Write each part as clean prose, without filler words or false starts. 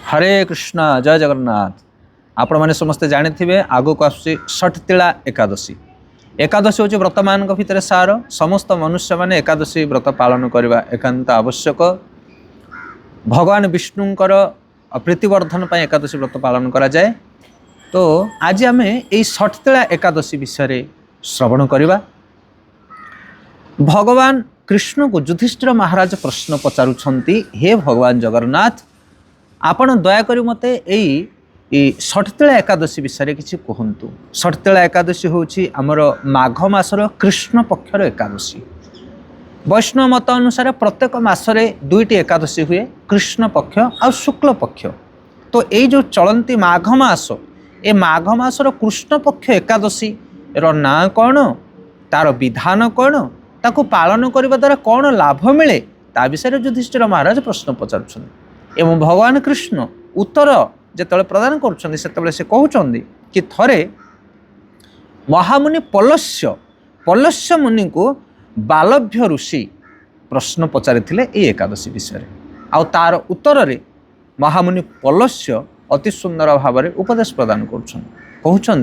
हरे कृष्ण जय जगन्नाथ। आपण मैंने समस्ते जानी आगो को आसुची षठतिला एकादशी। एकादशी हूँ व्रत मान भितर सार। समस्त मनुष्य माने एकादशी व्रत पालन करने एकांत आवश्यक। भगवान विष्णुंकर प्रीतिवर्धन पर एकादशी व्रत पालन करा जाए। तो आज आम यही षठतिला एकादशी विषय श्रवण करवा। भगवान कृष्ण को युधिष्ठिर महाराज प्रश्न पचारुछंती, हे भगवान जगन्नाथ आपण दयाकोरी मते यही षठतिला एकादशी विषय किसी कहतु। षठतिला एकादशी हूँ आमर माघ मासर कृष्ण पक्षर एकादशी। वैष्णव मत अनुसार प्रत्येक मासरे दुईटी एकादशी हुए, कृष्ण पक्ष और शुक्ल पक्ष। तो यही जो चलती माघ मास, ए माघ मासर कृष्ण पक्ष एकादशी रो ना कौन, तार विधान कौन, ताकू पालन करने द्वारा कौन लाभ मिले, ता विषय युधिष्ठिर महाराज प्रश्न पचार। एवं भगवान कृष्ण उत्तर जिते प्रदान कर से कहते कि थरे महामुनि पलस्य मुनि को बालभ्य ऋषि प्रश्न पचारि एकादशी विषय। आउ तार उत्तर रे महामुनि पलस्य अति सुंदर भाव में उपदेश प्रदान कर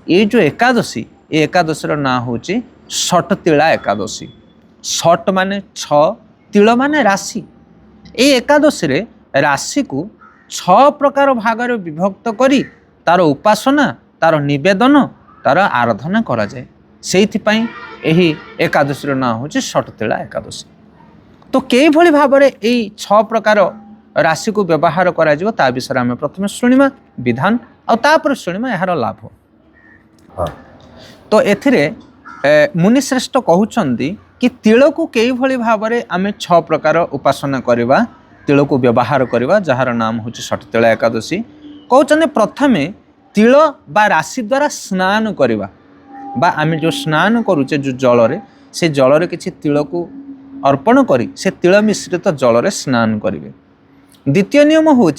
ये जो एकादशी, ये एकादशी ना हूँ षठतिला एकादशी। षट माने छ, तिल माने राशि। ये एकादशी रे राशि को 6 प्रकार भाग में विभक्त करी तार उपासना, तार निवेदन, तार आराधना करा जाए। से यही एकादशी ना हूँ षठतिला एकादशी। तो कई भली भाव में यही 6 प्रकार राशि को व्यवहार करा जिवो ता विषय आम प्रथम शुणिमा विधान और तापर शुणिमा यार लाभ। तो एथिरे मुनिश्रेष्ठ कहउछंती कि तिल को कई भली भाव में आम 6 प्रकार उपासना करवा, तिल को व्यवहार करवा, जार नाम हूँ षठतिला एकादशी। कहते प्रथमे तिल बा राशि द्वारा स्नान करवा, बा आम जो स्नान करुचे जो जल से जल किसी तिल को अर्पण करी से तिल मिश्रित जल स्नान करेंगे। द्वितीय नियम हूँ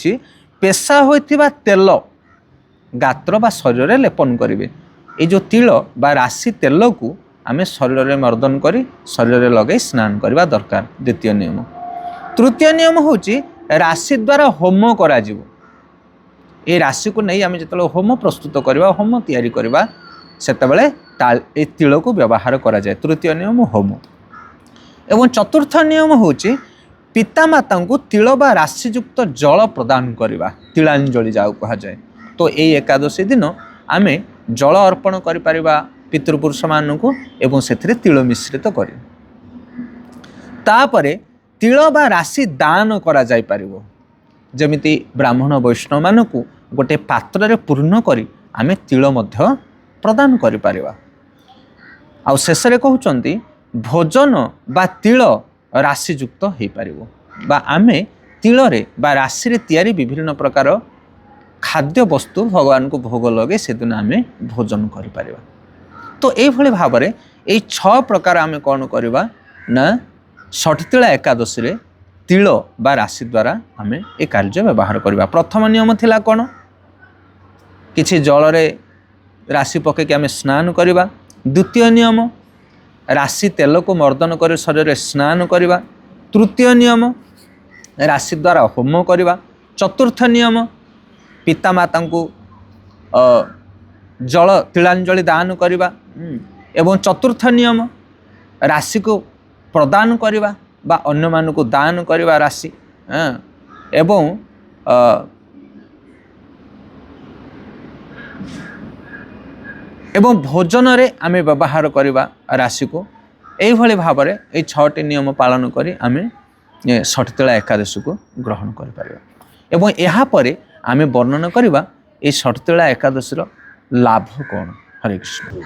पेशा होइथिबा तेल गात्र बा शरीर में लेपन करेंगे। ये जो तिल बा राशि तेल को आम शरीर में मर्दन करी शरीर में लगे स्नान करवा दरकार, द्वितीय नियम। तृतीय नियम हूँ राशि द्वारा होम करा जिवो। ए राशि को नहीं आम जो होम प्रस्तुत करवा, होम तैयारी करवा, सेतबेले ए तिल को व्यवहार करा जाए। तृतीय नियम होम। एवं चतुर्थ नियम हूँ पितामाता को तिल बा राशियुक्त जल प्रदान करवा, तिलांजलि जाऊ कहा जाए। तो यही एकादशी दिन आम जल अर्पण करिपरिबा पितृपुरुष मानू एवं से तिल मिश्रित करी। तापरे तिल बा राशि दान करा जाय परिवो। जमिति ब्राह्मण वैष्णव मानू गोटे पात्र रे पूर्ण करी आमे तिल मध्य प्रदान करि परिबा। आउ शेषरे कहउचंती भोजन बा तिल राशियुक्त हो पारिबो, बा आमे तिल रे बा राशि रे तैयारी विभिन्न प्रकार खाद्य वस्तु भगवान को भोग लगे से दिन आमे भोजन करि परिबा। तो ये भली भाव में ये 6 प्रकार आमे कौन करवा ना षठतिला एकादशी रे तिल बा राशि द्वारा आमे ए कार्य व्यवहार करवा। प्रथम नियम थिला कौन, किछि जल रे राशि पके आमे स्नान करवा। द्वितीय नियम राशि तेल को मर्दन कर शरीर में स्नान करवा। तृतीय नियम राशि द्वारा होम करवा। चतुर्थ नियम पितामाता को जल तिलांजलि दान करवा। एवं चतुर्थ नियम राशि को प्रदान करवा बा अन्य मान को दान करवा राशि। एवं भोजन रे आमे व्यवहार करवा राशि को। यही भली भाव में ये 6टी नियम पालन करी आमे षठतिला एकादशी को ग्रहण कर पारिबा। एवं यहाँ पर आमे वर्णन करवा ये षठतिला एकादशी लाभ कौन। हरे कृष्ण।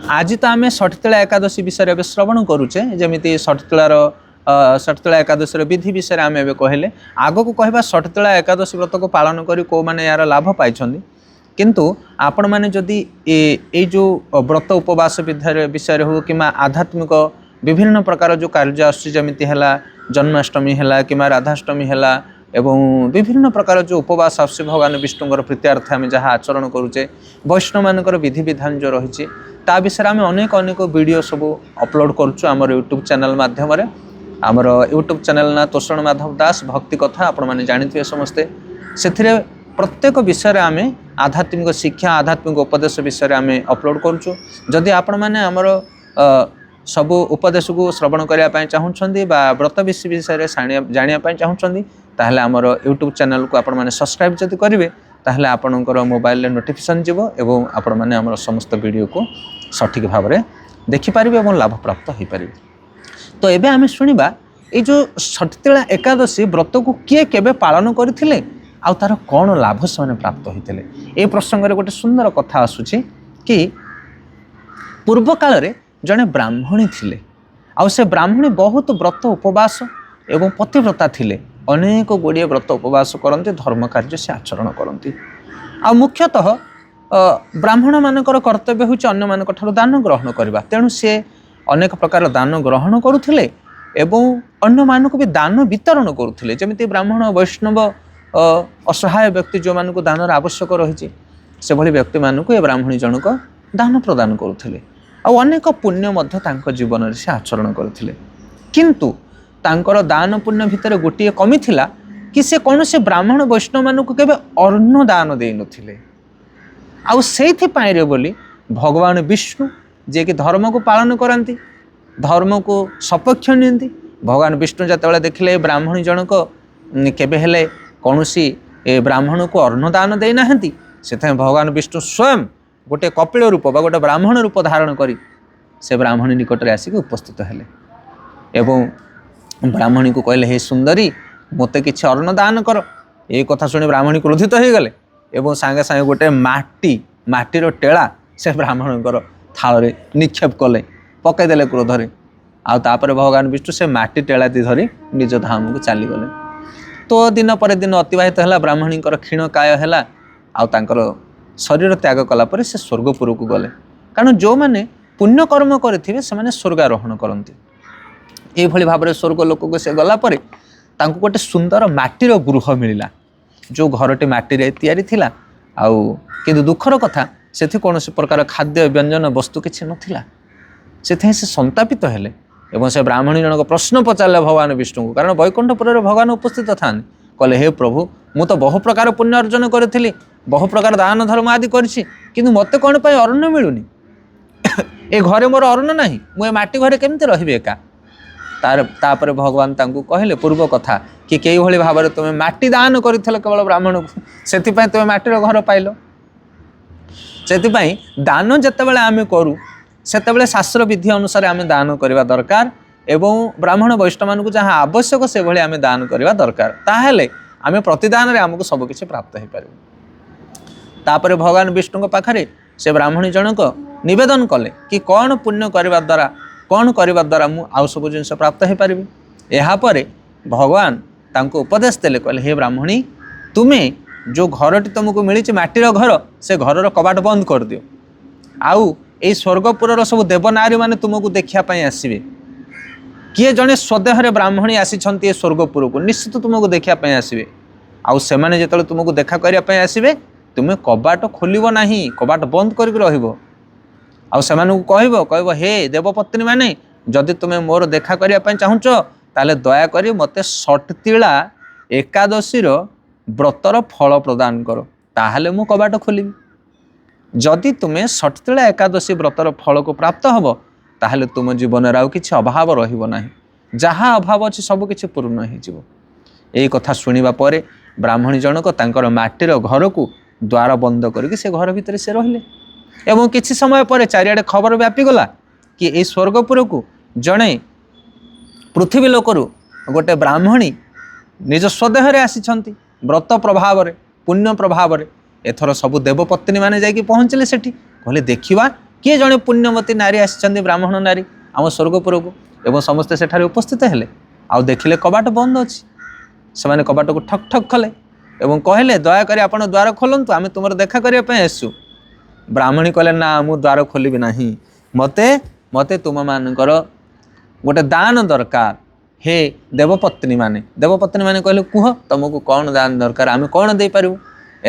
आज तो आम षठतिला एकादशी विषय श्रवण करुचे, जमीती षठतिला एकादशी विधि विषय आम ए कहले। आग को कहवा षठतिला एकादशी व्रत को पालन करी को माने यार लाभ पाई, किंतु आपण माने जदि ए जो व्रत उपवास विषय हो कि आध्यात्मिक विभिन्न प्रकार जो कार्य आसमिति है, जन्माष्टमी है कि राधाष्टमी है, एवं विभिन्न प्रकार जो उपवास आस भगवान विष्णुଙ୍କର प्रीत्यार्थ आम जहाँ आचरण करुचे, वैष्णव मानकर विधि विधान जो रही ता विषय आम अनेक अनेक वीडियो सब अपलोड करुचु आमर यूट्यूब चैनल माध्यम। आमर यूट्यूब चैनल ना तोषण माधव दास भक्ति कथा, आपण मैंने जानी समस्ते। ସେଥିରେ ପ୍ରତ୍ୟେକ ବିଷୟରେ ଆମେ ଆଧ୍ୟାତ୍ମିକ ଶିକ୍ଷା ଆଧ୍ୟାତ୍ମିକ ଉପଦେଶ ବିଷୟରେ ଆମେ ଅପଲୋଡ଼ କରୁଛୁ। ଯଦି ଆପଣମାନେ ଆମର ସବୁ ଉପଦେଶକୁ ଶ୍ରବଣ କରିବା ପାଇଁ ଚାହୁଁଛନ୍ତି ବା ବ୍ରତ ବିଷୟରେ ଜାଣିବା ପାଇଁ ଚାହୁଁଛନ୍ତି ତାହେଲେ ଆମର ୟୁଟ୍ୟୁବ୍ ଚ୍ୟାନେଲକୁ ଆପଣମାନେ ସବସ୍କ୍ରାଇବ୍ ଯଦି କରିବେ ତାହେଲେ ଆପଣଙ୍କର ମୋବାଇଲରେ ନୋଟିଫିକେସନ୍ ଯିବ ଏବଂ ଆପଣମାନେ ଆମର ସମସ୍ତ ଭିଡ଼ିଓକୁ ସଠିକ୍ ଭାବରେ ଦେଖିପାରିବେ ଏବଂ ଲାଭପ୍ରାପ୍ତ ହୋଇପାରିବେ। ତ ଏବେ ଆମେ ଶୁଣିବା ଏଇ ଯେଉଁ ସଠିତଳା ଏକାଦଶୀ ବ୍ରତକୁ କିଏ କେବେ ପାଳନ କରିଥିଲେ ଆଉ ତାର କ'ଣ ଲାଭ ସେମାନେ ପ୍ରାପ୍ତ ହୋଇଥିଲେ। ଏ ପ୍ରସଙ୍ଗରେ ଗୋଟେ ସୁନ୍ଦର କଥା ଆସୁଛି କି ପୂର୍ବ କାଳରେ ଜଣେ ବ୍ରାହ୍ମଣୀ ଥିଲେ ଆଉ ସେ ବ୍ରାହ୍ମଣୀ ବହୁତ ବ୍ରତ ଉପବାସ ଏବଂ ପତିବ୍ରତା ଥିଲେ। ଅନେକ ଗୁଡ଼ିଏ ବ୍ରତ ଉପବାସ କରନ୍ତି, ଧର୍ମ କାର୍ଯ୍ୟ ସେ ଆଚରଣ କରନ୍ତି। ଆଉ ମୁଖ୍ୟତଃ ବ୍ରାହ୍ମଣମାନଙ୍କର କର୍ତ୍ତବ୍ୟ ହେଉଛି ଅନ୍ୟମାନଙ୍କ ଠାରୁ ଦାନ ଗ୍ରହଣ କରିବା। ତେଣୁ ସେ ଅନେକ ପ୍ରକାର ଦାନ ଗ୍ରହଣ କରୁଥିଲେ ଏବଂ ଅନ୍ୟମାନଙ୍କୁ ବି ଦାନ ବିତରଣ କରୁଥିଲେ। ଯେମିତି ବ୍ରାହ୍ମଣ ବୈଷ୍ଣବ ଅସହାୟ ବ୍ୟକ୍ତି ଯେଉଁମାନଙ୍କୁ ଦାନର ଆବଶ୍ୟକ ରହିଛି ସେଭଳି ବ୍ୟକ୍ତିମାନଙ୍କୁ ଏ ବ୍ରାହ୍ମଣୀ ଜଣକ ଦାନ ପ୍ରଦାନ କରୁଥିଲେ ଆଉ ଅନେକ ପୁଣ୍ୟ ମଧ୍ୟ ତାଙ୍କ ଜୀବନରେ ସେ ଆଚରଣ କରୁଥିଲେ। କିନ୍ତୁ ତାଙ୍କର ଦାନ ପୁଣ୍ୟ ଭିତରେ ଗୋଟିଏ କମି ଥିଲା କି ସେ କୌଣସି ବ୍ରାହ୍ମଣ ବୈଷ୍ଣବମାନଙ୍କୁ କେବେ ଅନ୍ନ ଦାନ ଦେଇନଥିଲେ। ଆଉ ସେଇଥିପାଇଁରେ ବୋଲି ଭଗବାନ ବିଷ୍ଣୁ ଯିଏକି ଧର୍ମକୁ ପାଳନ କରନ୍ତି, ଧର୍ମକୁ ସପକ୍ଷ ନିଅନ୍ତି, ଭଗବାନ ବିଷ୍ଣୁ ଯେତେବେଳେ ଦେଖିଲେ ଏ ବ୍ରାହ୍ମଣୀ ଜଣକ କେବେ ହେଲେ କୌଣସି ବ୍ରାହ୍ମଣକୁ ଅନ୍ନ ଦାନ ଦେଇନାହାନ୍ତି, ସେଥିପାଇଁ ଭଗବାନ ବିଷ୍ଣୁ ସ୍ୱୟଂ ଗୋଟିଏ କପିଳ ରୂପ ବା ଗୋଟେ ବ୍ରାହ୍ମଣ ରୂପ ଧାରଣ କରି ସେ ବ୍ରାହ୍ମଣୀ ନିକଟରେ ଆସିକି ଉପସ୍ଥିତ ହେଲେ ଏବଂ ବ୍ରାହ୍ମଣୀକୁ କହିଲେ, ହେ ସୁନ୍ଦରୀ ମୋତେ କିଛି ଅନ୍ନ ଦାନ କର। এই କଥା ଶୁଣି ବ୍ରାହ୍ମଣୀ କ୍ରୋଧିତ ହୋଇଗଲେ ଏବଂ ସାଙ୍ଗେ ସାଙ୍ଗେ ଗୋଟେ ମାଟିର ଟେଳା ସେ ବ୍ରାହ୍ମଣଙ୍କର ଥାଳରେ ନିକ୍ଷେପ କଲେ, ପକାଇଦେଲେ କ୍ରୋଧରେ। ଆଉ ତାପରେ ଭଗବାନ ବିଷ୍ଣୁ ସେ ମାଟି ଟେଳାଟି ଧରି ନିଜ ଧାମକୁ ଚାଲିଗଲେ। ତ ଦିନ ପରେ ଦିନ ଅତିବାହିତ ହେଲା, ବ୍ରାହ୍ମଣୀଙ୍କର କ୍ଷୀଣକାୟ ହେଲା ଆଉ ତାଙ୍କର ଶରୀର ତ୍ୟାଗ କଲା ପରେ ସେ ସ୍ୱର୍ଗପୁରକୁ ଗଲେ। କାରଣ ଯେଉଁମାନେ ପୁଣ୍ୟକର୍ମ କରିଥିବେ ସେମାନେ ସ୍ୱର୍ଗାରୋହଣ କରନ୍ତି। এইଭଳି ଭାବରେ ସ୍ୱର୍ଗ ଲୋକକୁ ସେ ଗଲା ପରେ ତାଙ୍କୁ ଗୋଟେ ସୁନ୍ଦର ମାଟିର ଗୃହ ମିଳିଲା, ଯେଉଁ ଘରଟି ମାଟିରେ ତିଆରି ଥିଲା। ଆଉ କିନ୍ତୁ ଦୁଃଖର କଥା ସେଠି କୌଣସି ପ୍ରକାର ଖାଦ୍ୟ ବ୍ୟଞ୍ଜନ ବସ୍ତୁ କିଛି ନଥିଲା। ସେଥିପାଇଁ ସେ ସନ୍ତାପିତ ହେଲେ ଏବଂ ସେ ବ୍ରାହ୍ମଣୀ ଜଣକ ପ୍ରଶ୍ନ ପଚାରିଲେ ଭଗବାନ ବିଷ୍ଣୁଙ୍କୁ, କାରଣ ବୈକୁଣ୍ଠପୁରରେ ଭଗବାନ ଉପସ୍ଥିତ ଥାନ୍ତି। କହିଲେ, ହେ ପ୍ରଭୁ, ମୁଁ ତ ବହୁ ପ୍ରକାର ପୁଣ୍ୟ ଅର୍ଜନ କରିଥିଲି, ବହୁ ପ୍ରକାର ଦାନ ଧର୍ମ ଆଦି କରିଛି, କିନ୍ତୁ ମୋତେ କ'ଣ ପାଇଁ ଅନ୍ନ ମିଳୁନି? ଏ ଘରେ ମୋର ଅନ୍ନ ନାହିଁ, ମୁଁ ଏ ମାଟି ଘରେ କେମିତି ରହିବି ଏକା? ତାପରେ ଭଗବାନ ତାଙ୍କୁ କହିଲେ ପୂର୍ବ କଥା କି କେଉଁଭଳି ଭାବରେ ତୁମେ ମାଟି ଦାନ କରିଥିଲ କେବଳ ବ୍ରାହ୍ମଣକୁ, ସେଥିପାଇଁ ତୁମେ ମାଟିର ଘର ପାଇଲ। ସେଥିପାଇଁ ଦାନ ଯେତେବେଳେ ଆମେ କରୁ ସେତେବେଳେ ଶାସ୍ତ୍ର ବିଧି ଅନୁସାରେ ଆମେ ଦାନ କରିବା ଦରକାର ଏବଂ ବ୍ରାହ୍ମଣ ବୈଷ୍ଣବମାନଙ୍କୁ ଯାହା ଆବଶ୍ୟକ ସେଭଳି ଆମେ ଦାନ କରିବା ଦରକାର। ତାହେଲେ ଆମେ ପ୍ରତିଦାନରେ ଆମକୁ ସବୁକିଛି ପ୍ରାପ୍ତ ହୋଇପାରିବ। ତାପରେ ଭଗବାନ ବିଷ୍ଣୁଙ୍କ ପାଖରେ ସେ ବ୍ରାହ୍ମଣୀ ଜଣକ ନିବେଦନ କଲେ କି କ'ଣ ପୁଣ୍ୟ କରିବା ଦ୍ୱାରା ମୁଁ ଆଉ ସବୁ ଜିନିଷ ପ୍ରାପ୍ତ ହୋଇପାରିବି। ଏହାପରେ ଭଗବାନ ତାଙ୍କୁ ଉପଦେଶ ଦେଲେ, କହିଲେ, ହେ ବ୍ରାହ୍ମଣୀ, ତୁମେ ଯେଉଁ ଘରଟି ତୁମକୁ ମିଳିଛି ମାଟିର ଘର, ସେ ଘରର କବାଟ ବନ୍ଦ କରିଦିଅ। ଆଉ ଏଇ ସ୍ୱର୍ଗପୁରର ସବୁ ଦେବନାରୀମାନେ ତୁମକୁ ଦେଖିବା ପାଇଁ ଆସିବେ। କିଏ ଜଣେ ସ୍ୱଦେହରେ ବ୍ରାହ୍ମଣୀ ଆସିଛନ୍ତି ଏ ସ୍ୱର୍ଗପୁରକୁ, ନିଶ୍ଚିତ ତୁମକୁ ଦେଖିବା ପାଇଁ ଆସିବେ। ଆଉ ସେମାନେ ଯେତେବେଳେ ତୁମକୁ ଦେଖା କରିବା ପାଇଁ ଆସିବେ ତୁମେ କବାଟ ଖୋଲିବ ନାହିଁ, କବାଟ ବନ୍ଦ କରିକି ରହିବ। ଆଉ ସେମାନଙ୍କୁ କହିବ ହେ ଦେବପତ୍ନୀ ମାନେ, ଯଦି ତୁମେ ମୋର ଦେଖା କରିବା ପାଇଁ ଚାହୁଁଛ ତାହେଲେ ଦୟାକରି ମୋତେ ଷଟତିଳା ଏକାଦଶୀର ବ୍ରତର ଫଳ ପ୍ରଦାନ କର, ତାହେଲେ ମୁଁ କବାଟ ଖୋଲିବି। ଯଦି ତୁମେ ଷଟତିଳା ଏକାଦଶୀ ବ୍ରତର ଫଳକୁ ପ୍ରାପ୍ତ ହେବ ତାହେଲେ ତୁମ ଜୀବନରେ ଆଉ କିଛି ଅଭାବ ରହିବ ନାହିଁ, ଯାହା ଅଭାବ ଅଛି ସବୁ କିଛି ପୂର୍ଣ୍ଣ ହୋଇଯିବ। এই କଥା ଶୁଣିବା ପରେ ବ୍ରାହ୍ମଣୀ ଜଣକ ତାଙ୍କର ମାଟିର ଘରକୁ ଦ୍ୱାର ବନ୍ଦ କରିକି ସେ ଘର ଭିତରେ ସେ ରହିଲେ ଏବଂ କିଛି ସମୟ ପରେ ଚାରିଆଡ଼େ ଖବର ବ୍ୟାପିଗଲା କି এই ସ୍ୱର୍ଗପୁରକୁ ଜଣେ ପୃଥିବୀ ଲୋକରୁ ଗୋଟେ ବ୍ରାହ୍ମଣୀ ନିଜ ସ୍ୱଦେହରେ ଆସିଛନ୍ତି ବ୍ରତ ପ୍ରଭାବରେ, ପୁଣ୍ୟ ପ୍ରଭାବରେ। ଏଥର ସବୁ ଦେବପତ୍ନୀ ମାନେ ଯାଇକି ପହଞ୍ଚିଲେ ସେଠି, କହିଲେ ଦେଖିବା କିଏ ଜଣେ ପୁଣ୍ୟବତୀ ନାରୀ ଆସିଛନ୍ତି, ବ୍ରାହ୍ମଣ ନାରୀ ଆମ ସ୍ୱର୍ଗପୁରକୁ। ଏବଂ ସମସ୍ତେ ସେଠାରେ ଉପସ୍ଥିତ ହେଲେ ଆଉ ଦେଖିଲେ କବାଟ ବନ୍ଦ ଅଛି। ସେମାନେ କବାଟକୁ ଠକ୍ ଠକ୍ କଲେ ଏବଂ କହିଲେ, ଦୟାକରି ଆପଣ ଦ୍ୱାର ଖୋଲନ୍ତୁ, ଆମେ ତୁମର ଦେଖା କରିବା ପାଇଁ ଆସିଛୁ। ବ୍ରାହ୍ମଣୀ କହିଲେ, ନା ମୁଁ ଦ୍ୱାର ଖୋଲିବି ନାହିଁ, ମୋତେ ତୁମମାନଙ୍କର ଗୋଟେ ଦାନ ଦରକାର। ହେ ଦେବପତ୍ନୀ ମାନେ କହିଲେ, କୁହ ତୁମକୁ କ'ଣ ଦାନ ଦରକାର, ଆମେ କ'ଣ ଦେଇପାରିବୁ?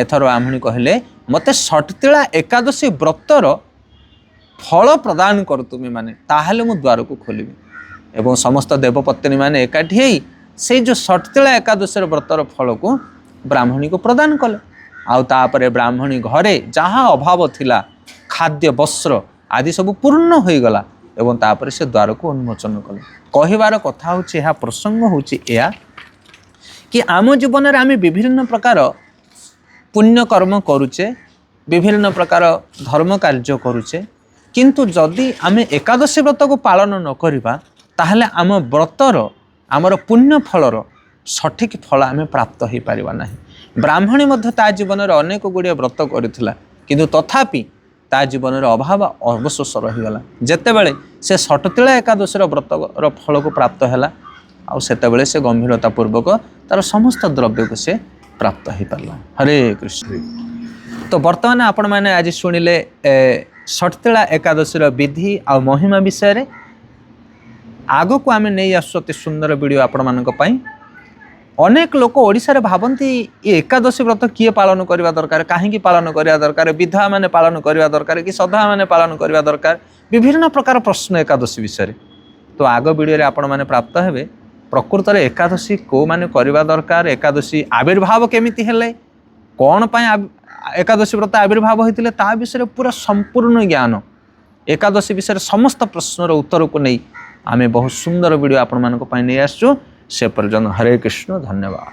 ଏଥର ବ୍ରାହ୍ମଣୀ କହିଲେ, ମୋତେ ଷଟତିଳା ଏକାଦଶୀ ବ୍ରତର ଫଳ ପ୍ରଦାନ କର ତୁମେମାନେ, ତାହେଲେ ମୁଁ ଦ୍ୱାରକୁ ଖୋଲିବି। ଏବଂ ସମସ୍ତ ଦେବପତ୍ନୀ ମାନେ ଏକାଠି ହେଇ ସେଇ ଯେଉଁ ଷଟତିଳା ଏକାଦଶୀର ବ୍ରତର ଫଳକୁ ब्राह्मणी को प्रदान कले आउ तापरे ब्राह्मणी घरे जहाँ अभाव थिला खाद्य वस्त्र आदि सब पूर्ण हो गला एवं तापर से द्वार को उन्मोचन कले कहबार कथा हूँ यह प्रसंग हूँ कि आम जीवन में आम विभिन्न प्रकार पुण्य कर्म करुचे विभिन्न प्रकार धर्म कार्य करुचे किंतु जदि आम एकादशी व्रत को पालन न करिबा ताहले आम व्रतर आमर पुण्य फलर सठिक फल आम प्राप्त हो पारिबा नाही। ब्राह्मणी मध्य ता जीवन में अनेक गुड़िया व्रत करिथिला किंतु तथापि ता जीवन में अभाव अवशोष रहीगला जेतेबेले से षटतिला एकादशी व्रतर फल को प्राप्त है आतेबले से गंभीरता पूर्वक तार समस्त द्रव्य को से प्राप्त हो पारा। हरे कृष्ण। तो बर्तमान आपण मैंने आज शुणिले षटतिला एकादशी विधि आ महिमा विषय रे आग को आम नहीं आसुति सुंदर वीडियो आपण मानक पई। अनेक लोक ओडिशा रे भाबंती ये एकादशी व्रत किए पालन करने दरकार कहीं पालन करने दरकार विधवा माने पालन करने दरकार कि सधा माने पालन करने दरकार विभिन्न प्रकार प्रश्न एकादशी विषय। तो आग वीडियो आपण माने प्राप्त हेबे प्रकृत रे एकादशी को माने करने दरकार एकादशी आविर्भाव केमिति हेले कौन पाए एकादशी व्रत आविर्भाव होते ता विषय पूरा संपूर्ण ज्ञान एकादशी विषय समस्त प्रश्नर उत्तर को नहीं आमे बहुत सुंदर वीडियो आपण मानक पई नहीं आसछु। से पर्यंत हरे कृष्ण धन्यवाद।